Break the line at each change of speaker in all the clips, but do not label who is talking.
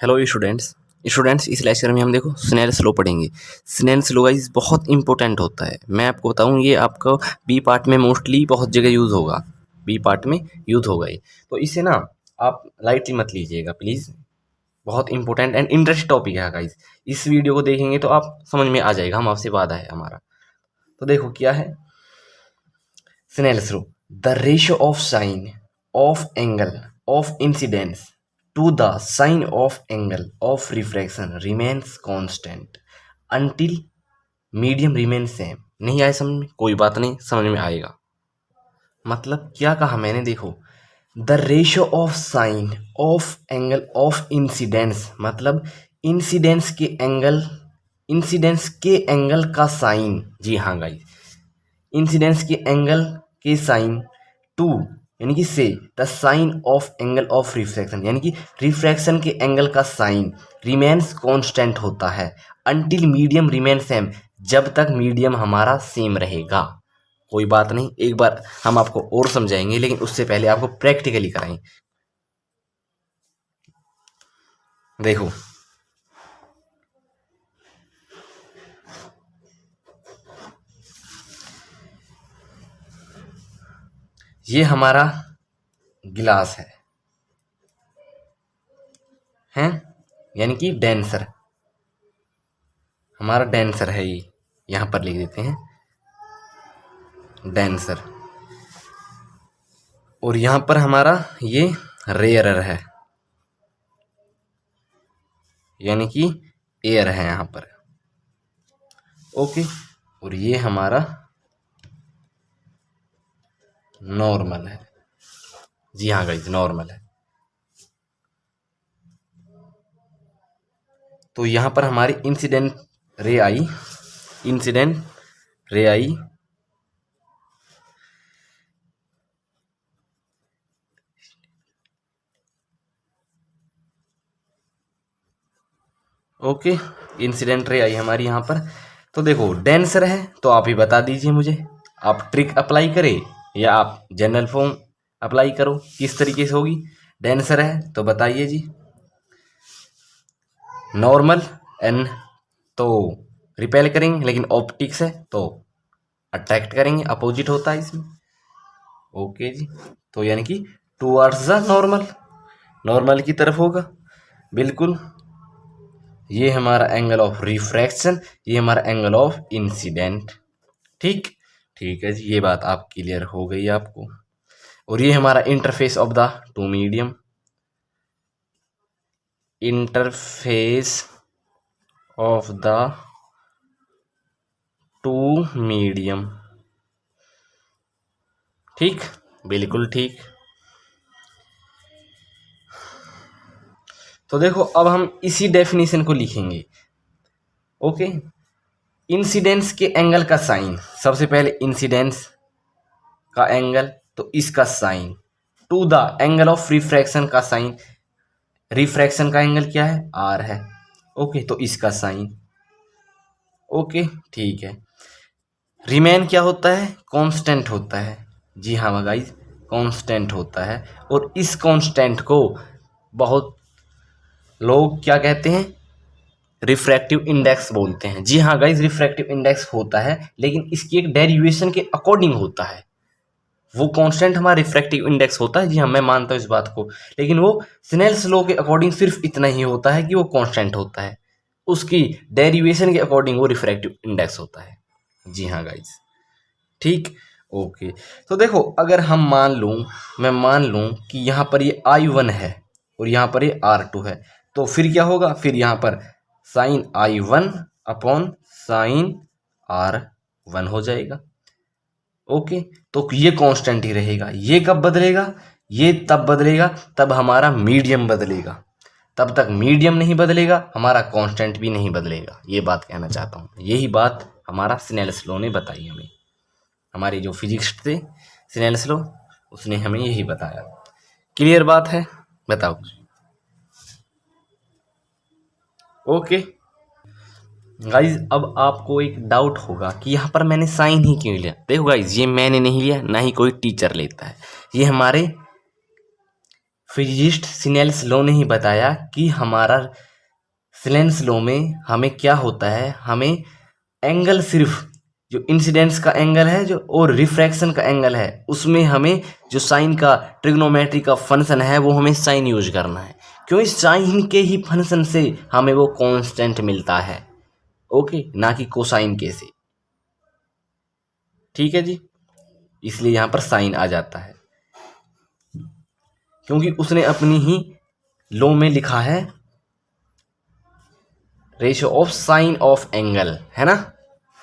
Hello students students इस lecture में हम देखो स्नेल्स लॉ पढ़ेंगे। स्नेल्स लॉ गाइस बहुत इंपॉर्टेंट होता है। मैं आपको बताऊं ये आपको बी पार्ट में मोस्टली बहुत जगह यूज़ होगा। बी पार्ट में यूज़ होगा ये, तो इसे ना आप लाइटली मत लीजिएगा प्लीज़। बहुत इंपॉर्टेंट एंड इंटरेस्ट टॉपिक है गाइस। इस वीडियो को देखेंगे तो आप समझ में आ जाएगा, हम आपसे वादा है हमारा। तो देखो क्या है Snell's law. The ratio of sine of angle of incidence to the sine of angle of refraction remains constant until medium remains same। नहीं आए समझ में, कोई बात नहीं, समझ में आएगा। मतलब क्या कहा मैंने, देखो the ratio of sine of angle of incidence, मतलब इंसिडेंस के एंगल का साइन। जी हाँ गाइस, इंसिडेंस के एंगल के साइन टू यानी कि से the sine of angle of refraction, यानी कि रिफ्रैक्शन के एंगल का साइन रिमेन्स कांस्टेंट होता है अंटिल मीडियम रिमेन सेम, जब तक मीडियम हमारा सेम रहेगा। कोई बात नहीं, एक बार हम आपको और समझाएंगे, लेकिन उससे पहले आपको प्रैक्टिकली कराएं। देखो ये हमारा गिलास है यानी कि डेंसर, हमारा डेंसर है ये, यहां पर लिख देते हैं डेंसर। और यहां पर हमारा ये रेयरर है, यानी कि एयर है यहां पर। ओके, और ये हमारा नॉर्मल है। जी हाँ गाइस, नॉर्मल है। तो यहां पर हमारी इंसिडेंट रे आई, ओके, इंसिडेंट रे आई हमारी यहाँ पर। तो देखो डेंसर है, तो आप ही बता दीजिए मुझे, आप ट्रिक अप्लाई करें या आप जनरल फॉर्म अप्लाई करो, किस तरीके से होगी। डेंसर है तो बताइए जी। नॉर्मल एन तो रिपेल करेंगे, लेकिन ऑप्टिक्स है तो अट्रैक्ट करेंगे, अपोजिट होता है इसमें। ओके जी, तो यानी कि टुवर्ड्स द नॉर्मल की तरफ होगा बिल्कुल। ये हमारा एंगल ऑफ रिफ्रैक्शन, ये हमारा एंगल ऑफ इंसिडेंट। ठीक है जी, ये बात आप क्लियर हो गई आपको। और ये हमारा interface of the two medium, interface of the two medium. ठीक, बिल्कुल ठीक। तो देखो अब हम इसी डेफिनेशन को लिखेंगे। ओके, इंसिडेंस के एंगल का साइन, सबसे पहले इंसिडेंस का एंगल तो इसका sign to the angle of refraction का साइन, रिफ्रैक्शन का एंगल क्या है, आर है। ओके, तो इसका साइन। ओके ठीक है। रिमेन क्या होता है, कांस्टेंट होता है। जी हाँ गाइस, कांस्टेंट होता है। और इस कांस्टेंट को बहुत लोग क्या कहते हैं, रिफ्रैक्टिव इंडेक्स बोलते हैं। जी हाँ गाइस, रिफ्रैक्टिव इंडेक्स होता है, लेकिन इसकी एक डेरिवेशन के अकॉर्डिंग होता है। वो कांस्टेंट हमारा रिफ्रैक्टिव इंडेक्स होता है, जी हाँ मैं मानता हूँ इस बात को, लेकिन वो स्नेल्स लॉ के अकॉर्डिंग सिर्फ इतना ही होता है कि वो कांस्टेंट होता है, उसकी डेरिवेशन के अकॉर्डिंग वो रिफ्रैक्टिव इंडेक्स होता है। जी हाँ गाइस, ठीक। ओके, तो देखो अगर हम मैं मान लूँ कि यहाँ पर ये I1 है और यहाँ पर ये R2 है, तो फिर क्या होगा, फिर यहाँ पर sign I1 upon sine R1 हो जाएगा। ओके, तो ये कांस्टेंट ही रहेगा। ये कब बदलेगा, ये तब बदलेगा तब हमारा मीडियम बदलेगा, तब तक मीडियम नहीं बदलेगा, हमारा कांस्टेंट भी नहीं बदलेगा। ये बात कहना चाहता हूँ, यही बात हमारा स्नेल्स लॉ ने बताई हमें। हमारे जो फिजिक्स थे स्नेल्स लॉ, उसने हमें यही बताया। क्लियर बात है, बताओ। ओके गाइज, अब आपको एक डाउट होगा कि यहाँ पर मैंने साइन ही क्यों लिया। देखो गाइज, ये मैंने नहीं लिया, ना ही कोई टीचर लेता है, ये हमारे फिजिसिस्ट स्नेल्स लॉ ने ही बताया कि हमारा स्नेल्स लॉ में हमें क्या होता है, हमें एंगल सिर्फ जो इंसिडेंस का एंगल है जो और रिफ्रैक्शन का एंगल है उसमें हमें जो साइन का ट्रिग्नोमेट्री का फंक्शन है वो हमें साइन यूज करना है, क्योंकि साइन के ही फंक्शन से हमें वो कांस्टेंट मिलता है, ओके, ना कि कोसाइन के से। ठीक है जी, इसलिए यहाँ पर साइन आ जाता है क्योंकि उसने अपनी ही लॉ में लिखा है ratio of sine of angle, है ना।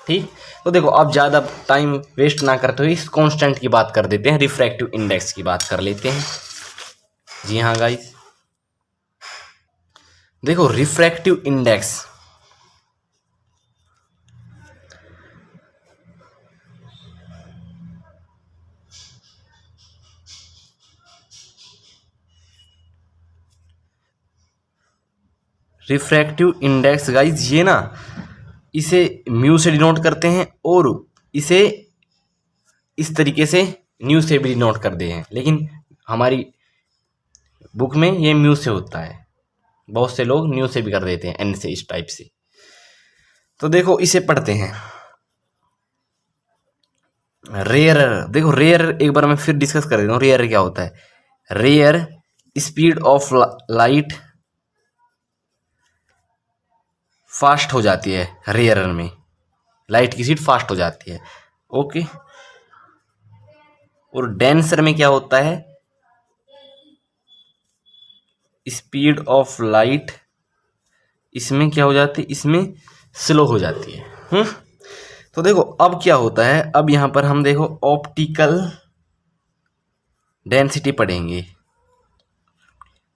ठीक, तो देखो अब ज़्यादा टाइम वेस्ट ना करते हुए इस कांस्टेंट की बात कर देते हैं, रिफ्रैक्टिव इंडेक्स की बात कर लेते हैं। जी हाँ गाइस, देखो रिफ्रैक्टिव इंडेक्स गाइस ये ना इसे म्यू से डिनोट करते हैं और इसे इस तरीके से न्यू से भी डिनोट कर दिए हैं, लेकिन हमारी बुक में ये म्यू से होता है, बहुत से लोग न्यू से भी कर देते हैं, एन से, इस टाइप से। तो देखो इसे पढ़ते हैं रेयर। देखो रेयर एक बार मैं फिर डिस्कस कर देता हूँ, रेयर क्या होता है। Rarer speed of light fast हो जाती है, रेयर में लाइट की स्पीड फास्ट हो जाती है, ओके। और डेंसर में क्या होता है, स्पीड ऑफ लाइट इसमें क्या हो जाती है, इसमें स्लो हो जाती है। तो देखो अब क्या होता है, अब यहां पर हम देखो ऑप्टिकल डेंसिटी पढ़ेंगे।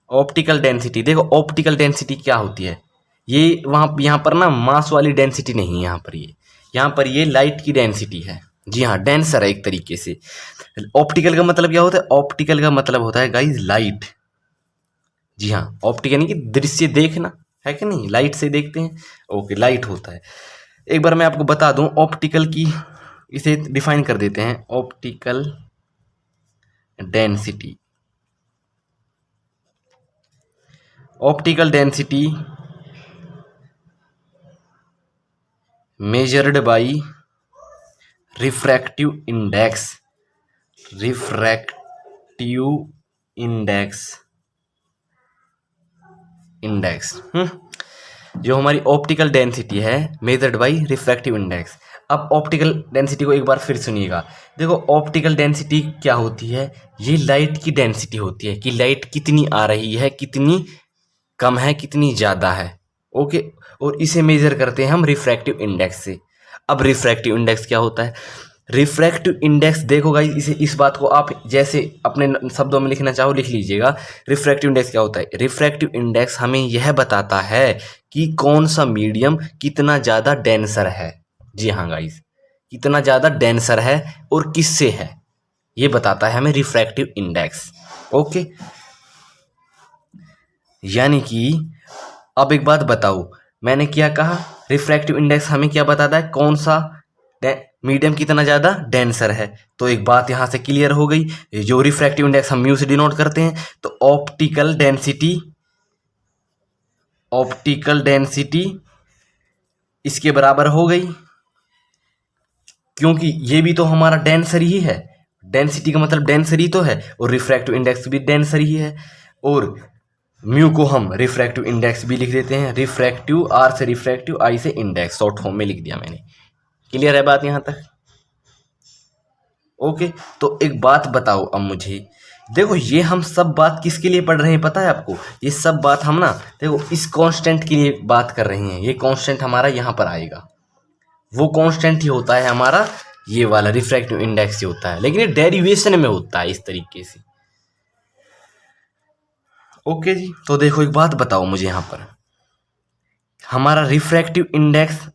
ऑप्टिकल डेंसिटी, देखो ऑप्टिकल डेंसिटी क्या होती है, ये वहां यहाँ पर ना मास वाली डेंसिटी नहीं है, यहाँ पर ये लाइट की डेंसिटी है। जी हाँ, डेंसर है एक तरीके से। ऑप्टिकल का मतलब क्या होता है, ऑप्टिकल का मतलब होता है गाइस लाइट। जी हाँ, ऑप्टिकल यानी कि दृश्य देखना, है कि नहीं, लाइट से देखते हैं, ओके, लाइट होता है। एक बार मैं आपको बता दूं ऑप्टिकल की, इसे डिफाइन कर देते हैं, optical density. Optical density measured by refractive index, refractive index जो हमारी ऑप्टिकल डेंसिटी है मेजर्ड बाय रिफ्रैक्टिव इंडेक्स। अब ऑप्टिकल डेंसिटी को एक बार फिर सुनिएगा। देखो ऑप्टिकल डेंसिटी क्या होती है, ये लाइट की डेंसिटी होती है कि लाइट कितनी आ रही है, कितनी कम है, कितनी ज़्यादा है, ओके। और इसे मेजर करते हैं हम रिफ्रैक्टिव इंडेक्स से। अब रिफ्रैक्टिव इंडेक्स क्या होता है, रिफ्रैक्टिव इंडेक्स देखो गाइस, इसे इस बात को आप जैसे अपने शब्दों में लिखना चाहो लिख लीजिएगा। रिफ्रैक्टिव इंडेक्स क्या होता है, रिफ्रैक्टिव इंडेक्स हमें यह बताता है कि कौन सा मीडियम कितना ज़्यादा डेंसर है। जी हाँ गाइस, कितना ज़्यादा डेंसर है और किससे है, ये बताता है हमें रिफ्रैक्टिव इंडेक्स, ओके। यानी कि अब एक बात बताओ, मैंने क्या कहा, रिफ्रैक्टिव इंडेक्स हमें क्या बताता है, कौन सा मीडियम कितना ज़्यादा डेंसर है। तो एक बात यहाँ से क्लियर हो गई, जो रिफ्रैक्टिव इंडेक्स हम म्यू से डिनोट करते हैं, तो ऑप्टिकल डेंसिटी इसके बराबर हो गई, क्योंकि ये भी तो हमारा डेंसर ही है, डेंसिटी का मतलब डेंसर ही तो है, और रिफ्रैक्टिव इंडेक्स भी डेंसर ही है। और म्यू को हम रिफ्रैक्टिव इंडेक्स भी लिख देते हैं, रिफ्रैक्टिव, आर से रिफ्रैक्टिव, आई से इंडेक्स, शॉर्ट फॉर्म में लिख दिया मैंने। क्लियर है बात यहाँ तक, ओके। तो एक बात बताओ अब मुझे, देखो ये हम सब बात किसके लिए पढ़ रहे हैं पता है आपको, ये सब बात हम ना देखो इस कांस्टेंट के लिए बात कर रहे हैं। ये कांस्टेंट हमारा यहाँ पर आएगा, वो कांस्टेंट ही होता है हमारा ये वाला रिफ्रैक्टिव इंडेक्स ही होता है, लेकिन ये डेरिवेशन में होता है इस तरीके से, ओके जी। तो देखो एक बात बताओ मुझे, यहाँ पर हमारा रिफ्रैक्टिव इंडेक्स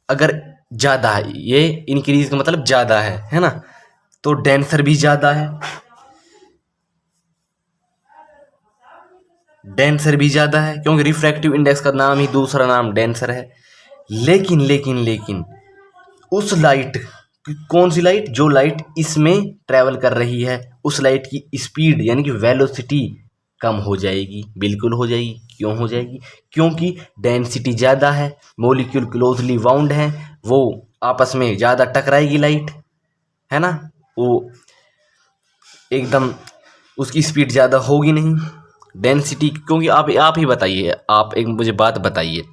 अगर ज़्यादा है, ये इंक्रीज का मतलब ज़्यादा है ना, तो डेंसर भी ज़्यादा है, डेंसर भी ज़्यादा है, क्योंकि रिफ्रैक्टिव इंडेक्स का नाम ही दूसरा नाम डेंसर है। लेकिन लेकिन लेकिन उस लाइट, कौन सी लाइट, जो लाइट इसमें ट्रैवल कर रही है, उस लाइट की स्पीड यानी कि वेलोसिटी कम हो जाएगी, बिल्कुल हो जाएगी। क्यों हो जाएगी? क्योंकि डेंसिटी ज़्यादा है, मॉलिक्यूल क्लोजली बाउंड है, वो आपस में ज़्यादा टकराएगी लाइट, है ना, वो एकदम उसकी स्पीड ज़्यादा होगी नहीं। डेंसिटी, क्योंकि आप ही बताइए, आप एक मुझे बात बताइए,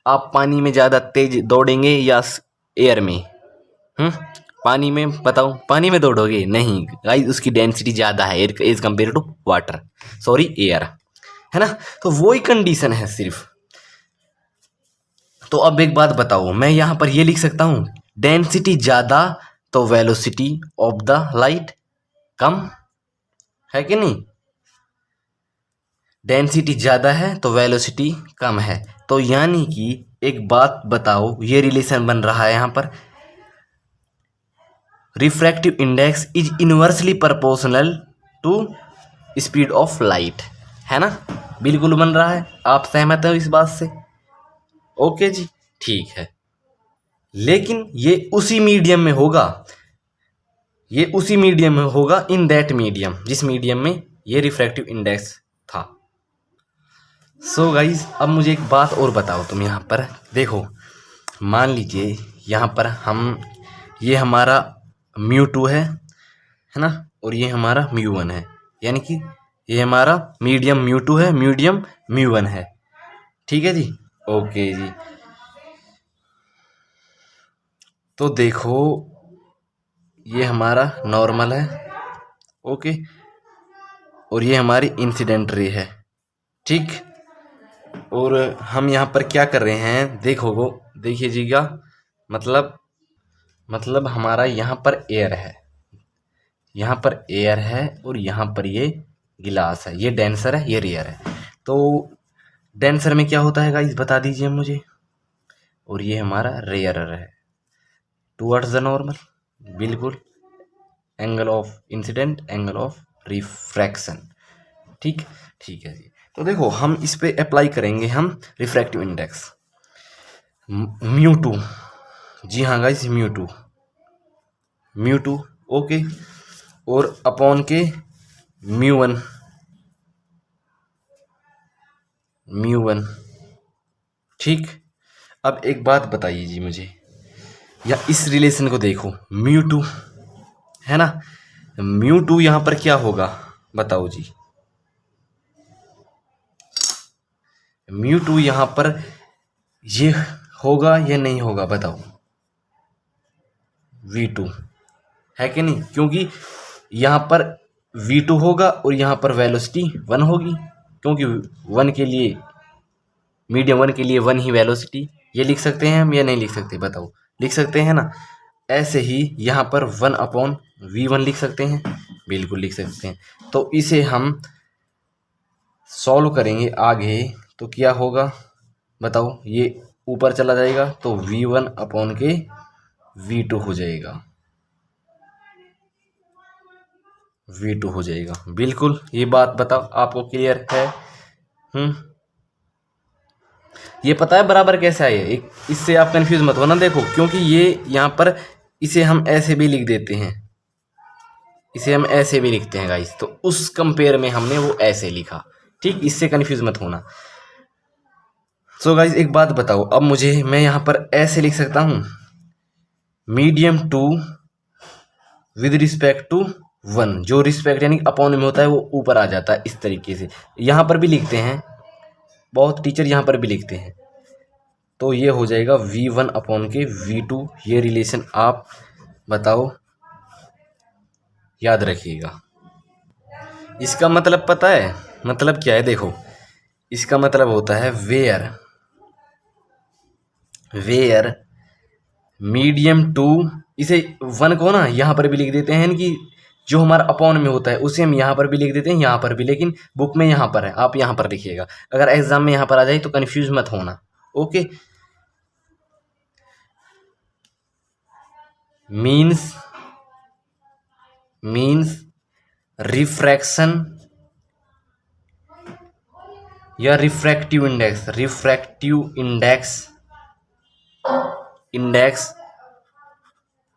आप पानी में ज़्यादा तेज दौड़ेंगे या एयर में? हम्म पानी में बताओ, पानी में दौड़ोगे? नहीं गाइस, उसकी डेंसिटी ज़्यादा है air as compared to water, sorry air, है ना। तो वही कंडीशन है सिर्फ। तो अब एक बात बताओ, मैं यहाँ पर ये लिख सकता हूँ डेंसिटी ज़्यादा तो वेलोसिटी ऑफ द लाइट कम, है कि नहीं? डेंसिटी ज़्यादा है तो वेलोसिटी कम है, तो यानी कि एक बात बताओ, ये रिलेशन बन रहा है यहाँ पर, refractive index is inversely proportional to speed of light, है ना, बिल्कुल बन रहा है। आप सहमत हो इस बात से? ओके जी, ठीक है। लेकिन ये उसी मीडियम में होगा, ये उसी मीडियम में होगा, इन दैट मीडियम, जिस मीडियम में ये रिफ्रैक्टिव इंडेक्स था। सो गाइज, अब मुझे एक बात और बताओ, तुम यहाँ पर देखो, मान लीजिए यहाँ पर ये हमारा μ2 है ना, और ये हमारा μ1 है, यानी कि ये हमारा मीडियम μ2 है, मीडियम μ1 है, ठीक है जी। ओके जी, तो देखो ये हमारा नॉर्मल है, ओके, और ये हमारी इंसिडेंट रे है, ठीक। और हम यहाँ पर क्या कर रहे हैं, देखिएगा, मतलब हमारा यहाँ पर एयर है, यहाँ पर एयर है, और यहाँ पर ये गिलास है, ये डेंसर है, ये रेयर है। तो डेंसर में क्या होता है गाइस, बता दीजिए मुझे, और ये हमारा रेयरर है, टुवर्ड्स द नॉर्मल, बिल्कुल, angle of incident, angle of refraction, ठीक, ठीक है जी। तो देखो हम इस पे अप्लाई करेंगे हम रिफ्रैक्टिव इंडेक्स μ2, जी हाँ गाइस, μ2, ओके, और अपॉन के μ1, ठीक। अब एक बात बताइए जी मुझे, या इस रिलेशन को देखो, μ2 है ना, μ2 यहाँ पर क्या होगा बताओ जी, μ2 यहाँ पर ये होगा या नहीं होगा बताओ, v2, है कि नहीं? क्योंकि यहाँ पर v2 होगा और यहाँ पर वेलोसिटी 1 होगी, क्योंकि 1 के लिए, मीडियम 1 के लिए 1 ही वेलोसिटी। ये लिख सकते हैं हम या नहीं लिख सकते बताओ? लिख सकते हैं ना। ऐसे ही यहाँ पर 1/v1 लिख सकते हैं, बिल्कुल लिख सकते हैं। तो इसे हम सॉल्व करेंगे आगे, तो क्या होगा बताओ, ये ऊपर चला जाएगा तो v1/v2 हो जाएगा, v2 हो जाएगा, बिल्कुल। ये बात बताओ आपको क्लियर है? ये पता है बराबर कैसा है, एक इससे आप कंफ्यूज मत होना, देखो, क्योंकि ये यहाँ पर इसे हम ऐसे भी लिख देते हैं, इसे हम ऐसे भी लिखते हैं गाइस, तो उस कंपेयर में हमने वो ऐसे लिखा, ठीक, इससे कंफ्यूज मत होना। सो गाइस एक बात बताओ, अब मैं यहाँ पर ऐसे लिख सकता हूँ, मीडियम 2 विद रिस्पेक्ट टू 1, जो रिस्पेक्ट यानी अपॉन में होता है वो ऊपर आ जाता है, इस तरीके से यहाँ पर भी लिखते हैं, बहुत टीचर यहाँ पर भी लिखते हैं। तो ये हो जाएगा v1/v2, ये रिलेशन आप बताओ, याद रखिएगा। इसका मतलब पता है, मतलब क्या है, देखो, इसका मतलब होता है वेयर मीडियम 2, इसे 1 को ना यहाँ पर भी लिख देते हैं कि जो हमारा अपॉन में होता है उसे हम यहाँ पर भी लिख देते हैं, यहाँ पर भी, लेकिन बुक में यहाँ पर है, आप यहाँ पर लिखिएगा। अगर एग्जाम में यहाँ पर आ जाए तो कंफ्यूज मत होना, ओके। मीन्स रिफ्रैक्शन या refractive index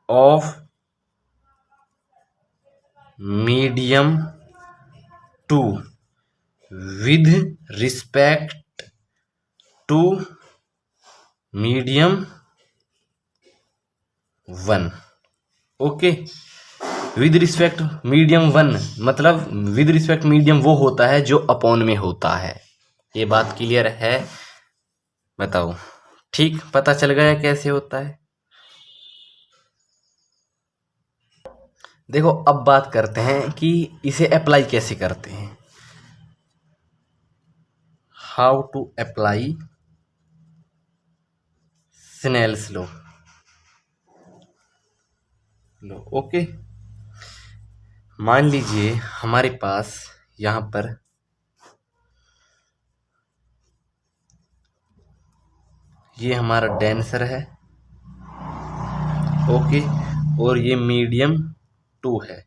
of medium 2 with respect to medium 1। Okay, with respect medium 1 मतलब विद रिस्पेक्ट मीडियम वो होता है जो अपॉन में होता है। ये बात क्लियर है? बताओ। ठीक, पता चल गया कैसे होता है। देखो अब बात करते हैं कि इसे अप्लाई कैसे करते हैं। How to apply Snell's law. Okay, मान लीजिए हमारे पास यहां पर ये हमारा डेंसर है, ओके, और ये मीडियम 2 है,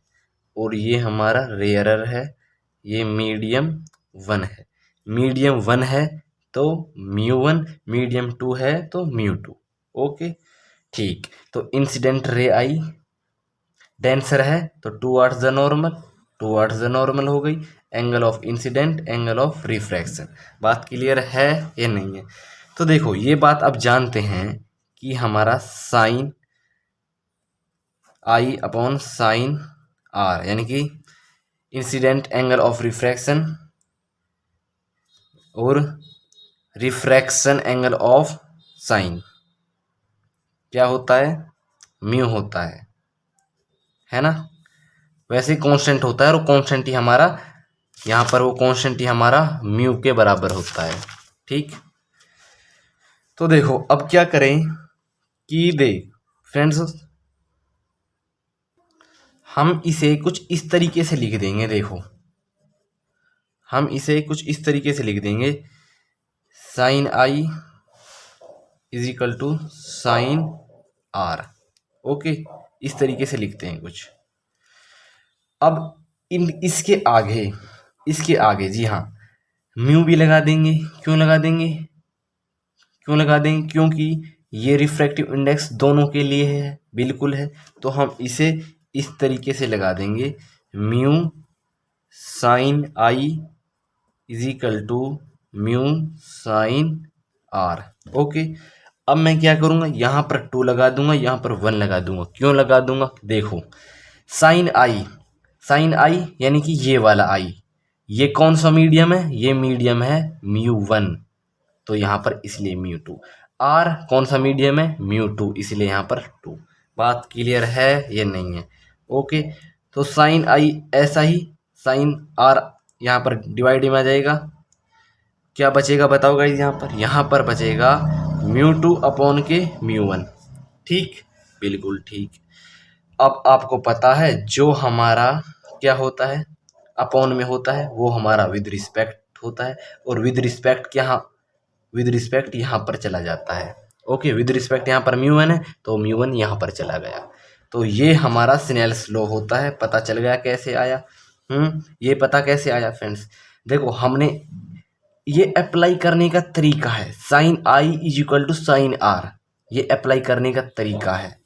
और ये हमारा रेयरर है, ये मीडियम 1 है। मीडियम 1 है तो μ1, मीडियम 2 है तो μ2। ओके, ठीक। तो इंसिडेंट रे आई, डेंसर है तो towards the normal, towards the normal हो गई। Angle of incident, angle of refraction. बात क्लियर है या नहीं है? तो देखो ये बात अब जानते हैं कि हमारा sine I upon sine R यानी कि इंसिडेंट एंगल ऑफ रिफ्रैक्शन और रिफ्रैक्शन एंगल ऑफ साइन क्या होता है? म्यू होता है ना? वैसे कांस्टेंट होता है और कांस्टेंट ही हमारा यहाँ पर वो कांस्टेंट ही हमारा म्यू के बराबर होता है। ठीक, तो देखो अब क्या करें कि देख फ्रेंड्स, हम इसे कुछ इस तरीके से लिख देंगे। देखो हम इसे कुछ इस तरीके से लिख देंगे, sine I is equal to sine R. Okay, इस तरीके से लिखते हैं कुछ। अब इसके आगे जी हाँ म्यू भी लगा देंगे। क्यों लगा देंगे? क्योंकि ये रिफ्रैक्टिव इंडेक्स दोनों के लिए है, बिल्कुल है। तो हम इसे इस तरीके से लगा देंगे, mu sine I is equal to mu sine R. Okay, अब मैं क्या करूँगा, यहाँ पर 2 लगा दूंगा, यहाँ पर 1 लगा दूंगा। क्यों लगा दूंगा? देखो साइन आई यानी कि ये वाला आई, ये कौन सा मीडियम है? ये मीडियम है μ1, तो यहाँ पर इसलिए μ2। आर कौन सा मीडियम है? μ2, इसलिए यहाँ पर 2। बात क्लियर है ये नहीं है? ओके, तो साइन आई ऐसा ही, साइन आर यहाँ पर डिवाइड में आ जाएगा। क्या बचेगा बताओ गाइस? यहाँ पर बचेगा μ2 अपॉन के μ1। ठीक, बिल्कुल ठीक। अब आपको पता है जो हमारा क्या होता है अपॉन में होता है वो हमारा विद रिस्पेक्ट होता है, और विद रिस्पेक्ट यहाँ पर चला जाता है। ओके, विद रिस्पेक्ट यहाँ पर μ1 है तो μ1 यहाँ पर चला गया। तो ये हमारा स्नेल्स लॉ होता है। पता चल गया कैसे आया? ये पता कैसे आया फ्रेंड्स? देखो हमने ये अप्लाई करने का तरीका है, sine I is equal to sine R, ये अप्लाई करने का तरीका है।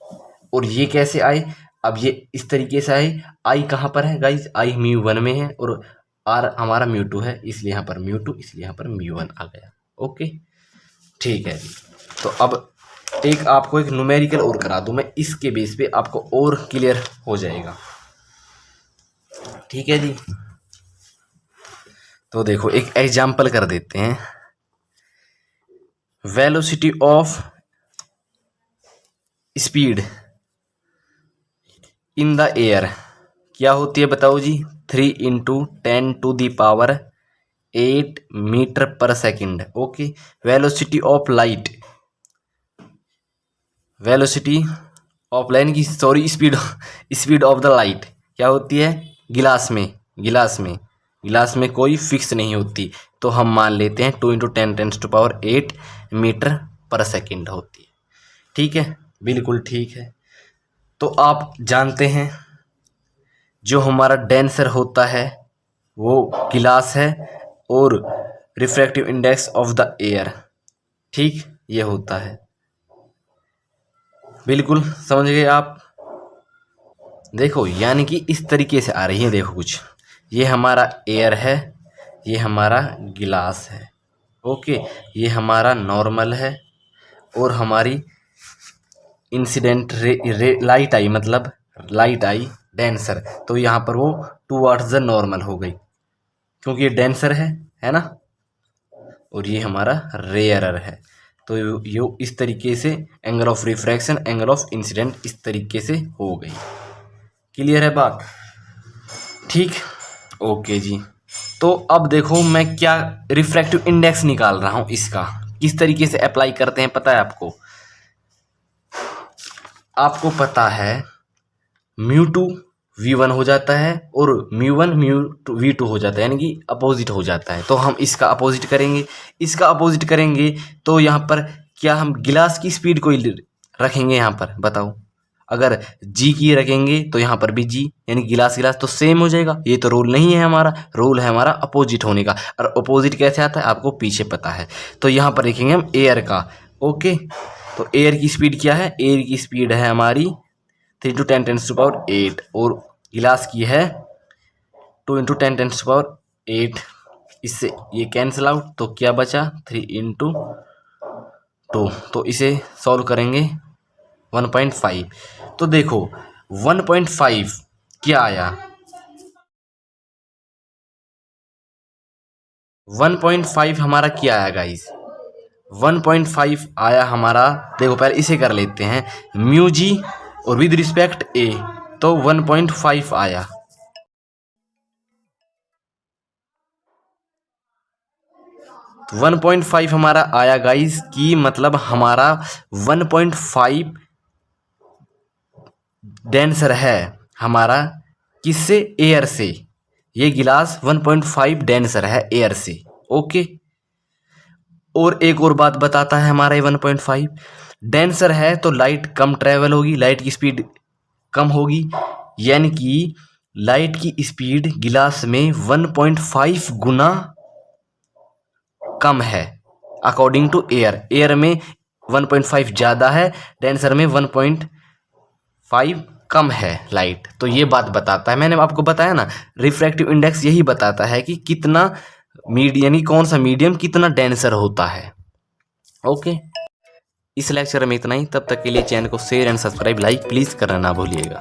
और ये कैसे आए? अब ये इस तरीके से आए। आई कहाँ पर है गाइज? आई μ1 में है और आर हमारा μ2 है, इसलिए यहाँ पर μ2, इसलिए यहाँ पर μ1 आ गया। ओके, ठीक है जी। तो अब आपको एक न्यूमेरिकल और करा दूं मैं, इसके बेस पे आपको और क्लियर हो जाएगा। ठीक है जी, तो देखो एक एग्जाम्पल कर देते हैं। Velocity of speed in the air क्या होती है बताओ जी? 3 × 10⁸ मीटर पर second. Okay, velocity of light, speed of the light क्या होती है? गिलास में कोई फिक्स नहीं होती, तो हम मान लेते हैं 2 × 10⁸ मीटर पर सेकेंड होती है। ठीक है, बिल्कुल ठीक है। तो आप जानते हैं जो हमारा डेंसर होता है वो गिलास है, और refractive index of the air, ठीक, ये होता है। बिल्कुल समझ गए आप? देखो यानी कि इस तरीके से आ रही है। देखो कुछ ये हमारा एयर है, ये हमारा गिलास है। ओके, ये हमारा नॉर्मल है और हमारी इंसिडेंट लाइट आई, मतलब लाइट आई डेंसर, तो यहाँ पर वो टूवर्ड्स द नॉर्मल हो गई क्योंकि ये डेंसर है ना। और ये हमारा रेयरर है। तो ये इस तरीके से angle of refraction, angle of incident इस तरीके से हो गई। क्लियर है बात? ठीक, ओके जी। तो अब देखो मैं क्या रिफ्रैक्टिव इंडेक्स निकाल रहा हूं, इसका किस तरीके से अप्लाई करते हैं पता है आपको? आपको पता है μ2 v1 हो जाता है और μ1 v2 हो जाता है, यानी कि अपोजिट हो जाता है। तो हम इसका अपोजिट करेंगे, इसका अपोजिट करेंगे तो यहाँ पर क्या हम गिलास की स्पीड को रखेंगे यहाँ पर, बताओ। अगर g की रखेंगे तो यहाँ पर भी g, यानी गिलास गिलास तो सेम हो जाएगा। ये तो रूल नहीं है हमारा, रूल है हमारा अपोजिट होने का। और अपोजिट कैसे आता है आपको पीछे पता है। तो यहाँ पर लिखेंगे हम एयर का। ओके, तो एयर की स्पीड क्या है? एयर की स्पीड है हमारी 3 × 10⁸ और गिलास की है 2 × 10⁸। इससे ये कैंसिल आउट, तो क्या बचा? 3 × 2। तो इसे सॉल्व करेंगे 1.5। तो देखो 1.5 क्या आया? 1.5 हमारा क्या आया गाइस? 1.5 आया हमारा, देखो पहले इसे कर लेते हैं, μg और विद रिस्पेक्ट a, तो 1.5 आया। तो 1.5 हमारा आया गाइस, की मतलब हमारा 1.5 डेंसर है हमारा, किससे? एयर से। ये गिलास 1.5 डेंसर है एयर से। ओके, और एक और बात बताता है हमारा ये 1.5 डेंसर है तो लाइट कम ट्रेवल होगी, लाइट की स्पीड कम होगी, यानी कि लाइट की स्पीड गिलास में 1.5 गुना कम है अकॉर्डिंग टू एयर। एयर में 1.5 ज़्यादा है, डेंसर में 1.5 कम है लाइट। तो ये बात बताता है, मैंने आपको बताया ना, रिफ्रैक्टिव इंडेक्स यही बताता है कि कितना यानी कौन सा मीडियम कितना डेंसर होता है। ओके, इस लेक्चर में इतना ही। तब तक के लिए चैनल को share and subscribe like please करना ना भूलिएगा।